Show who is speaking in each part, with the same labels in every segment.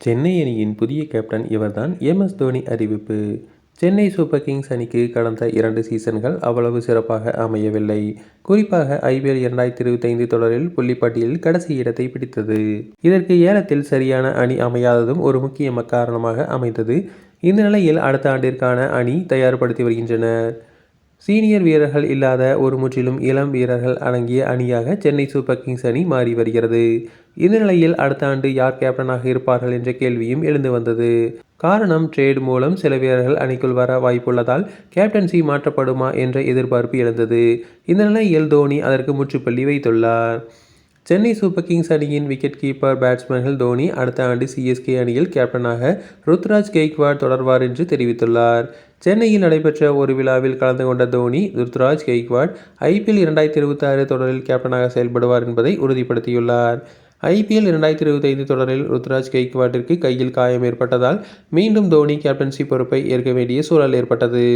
Speaker 1: சென்னை அணியின் புதிய கேப்டன் இவர்தான். எம்.எஸ். தோனி அறிவிப்பு. சென்னை சூப்பர் கிங்ஸ் அணிக்கு கடந்த 2 சீசன்கள் அவ்வளவு சிறப்பாக அமையவில்லை. குறிப்பாக ஐபிஎல் 2025 தொடரில் புள்ளிப்பட்டியலில் கடைசி இடத்தை பிடித்தது. இதற்கு ஏலத்தில் சரியான அணி அமையாததும் ஒரு முக்கிய காரணமாக அமைந்தது. இந்த நிலையில் அடுத்த ஆண்டிற்கான அணி தயார்படுத்தி வருகின்றனர். சீனியர் வீரர்கள் இல்லாத ஒரு முற்றிலும் இளம் வீரர்கள் அடங்கிய அணியாக சென்னை சூப்பர் கிங்ஸ் அணி மாறி வருகிறது. இந்த நிலையில் அடுத்த ஆண்டு யார் கேப்டனாக இருப்பார்கள் என்ற கேள்வியும் எழுந்து வந்தது. காரணம், ட்ரேட் மூலம் சில வீரர்கள் அணிக்குள் வர வாய்ப்புள்ளதால் கேப்டன்சி மாற்றப்படுமா என்ற எதிர்பார்ப்பு எழுந்தது. இந்த நிலையில் தோனி அதற்கு முற்றுப்புள்ளி வைத்துள்ளார். சென்னை சூப்பர் கிங்ஸ் அணியின் விக்கெட் கீப்பர் பேட்ஸ்மேன்கள் தோனி அடுத்த ஆண்டு சிஎஸ்கே அணியில் கேப்டனாக ருத்ராஜ் கெய்க்வாட் தொடர்வார் என்று தெரிவித்துள்ளார். சென்னையில் நடைபெற்ற ஒரு விழாவில் கலந்து கொண்ட தோனி, ருத்ராஜ் கெய்க்வாட் ஐபிஎல் 2026 தொடரில் கேப்டனாக செயல்படுவார் என்பதை உறுதிப்படுத்தியுள்ளார். ஐபிஎல் 2025 தொடரில் ருத்ராஜ் கெய்க்வாட்டிற்கு கையில் காயம் ஏற்பட்டதால் மீண்டும் தோனி கேப்டன்சி பொறுப்பை ஏற்க வேண்டிய சூழல் ஏற்பட்டது.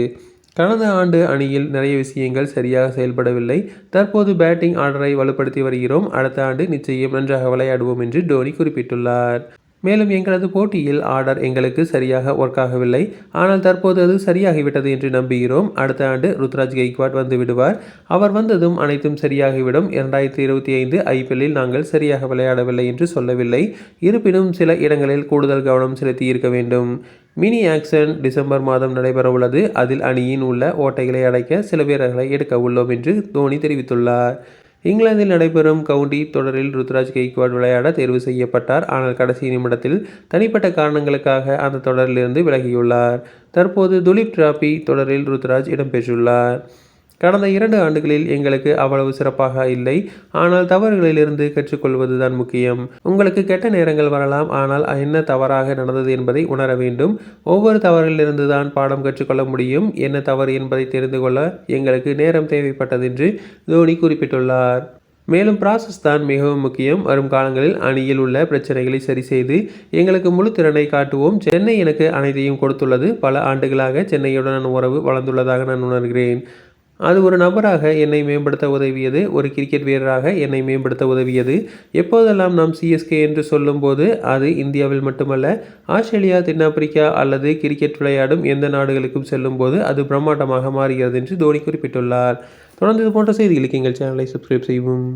Speaker 1: கடந்த ஆண்டு அணியில் நிறைய விஷயங்கள் சரியாக செயல்படவில்லை. தற்போது பேட்டிங் ஆர்டரை வலுப்படுத்தி வருகிறோம். அடுத்த ஆண்டு நிச்சயம் நன்றாக விளையாடுவோம் என்று தோனி குறிப்பிட்டுள்ளார். மேலும், எங்களது போட்டியில் ஆர்டர் எங்களுக்கு சரியாக ஒர்க் ஆகவில்லை. ஆனால் தற்போது அது சரியாகிவிட்டது என்று நம்புகிறோம். அடுத்த ஆண்டு ருத்ராஜ் கெய்க்வாட் வந்து விடுவார். அவர் வந்ததும் அனைத்தும் சரியாகிவிடும். 2025 ஐபிஎல்லில் நாங்கள் சரியாக விளையாடவில்லை என்று சொல்லவில்லை. இருப்பினும் சில இடங்களில் கூடுதல் கவனம் செலுத்தி இருக்க வேண்டும். மினி ஆக்ஷன் டிசம்பர் மாதம் நடைபெறவுள்ளது. அதில் அணியின் உள்ள ஓட்டைகளை அடைக்க சில வீரர்களை எடுக்க உள்ளோம் என்று தோனி தெரிவித்துள்ளார். இங்கிலாந்தில் நடைபெறும் கவுண்டி தொடரில் ருத்ராஜ் கெய்க்வாட் விளையாட தேர்வு செய்யப்பட்டார். ஆனால் கடைசி நிமிடத்தில் தனிப்பட்ட காரணங்களுக்காக அந்த தொடரிலிருந்து விலகியுள்ளார். தற்போது துலீப் டிராபி தொடரில் ருத்ராஜ் இடம்பெற்றுள்ளார். கடந்த 2 ஆண்டுகளில் எங்களுக்கு அவ்வளவு சிறப்பாக இல்லை. ஆனால் தவறுகளிலிருந்து கற்றுக்கொள்வதுதான் முக்கியம். உங்களுக்கு கெட்ட நேரங்கள் வரலாம். ஆனால் என்ன தவறாக நடந்தது என்பதை உணர வேண்டும். ஒவ்வொரு தவறிலிருந்து தான் பாடம் கற்றுக்கொள்ள முடியும். என்ன தவறு என்பதை தெரிந்து கொள்ள எங்களுக்கு நேரம் தேவைப்பட்டது என்று தோனி குறிப்பிட்டுள்ளார். மேலும், ப்ராசஸ் தான் மிகவும் முக்கியம். வரும் காலங்களில் அணியில் உள்ள பிரச்சனைகளை சரி செய்து எங்களுக்கு முழு திறனை காட்டுவோம். சென்னை எனக்கு அனைத்தையும் கொடுத்துள்ளது. பல ஆண்டுகளாக சென்னையுடன் உறவு வளர்ந்துள்ளதாக நான் உணர்கிறேன். அது ஒரு நபராக என்னை மேம்படுத்த உதவியது. ஒரு கிரிக்கெட் வீரராக என்னை மேம்படுத்த உதவியது. எப்போதெல்லாம் நாம் சிஎஸ்கே என்று சொல்லும்போது அது இந்தியாவில் மட்டுமல்ல, ஆஸ்திரேலியா, தென்னாப்பிரிக்கா அல்லது கிரிக்கெட் விளையாடும் எந்த நாடுகளுக்கும் செல்லும் போது அது பிரம்மாண்டமாக மாறுகிறது என்று தோனி குறிப்பிட்டுள்ளார். தொடர்ந்து இது போன்ற செய்திகளுக்கு எங்கள் சேனலை சப்ஸ்கிரைப் செய்யவும்.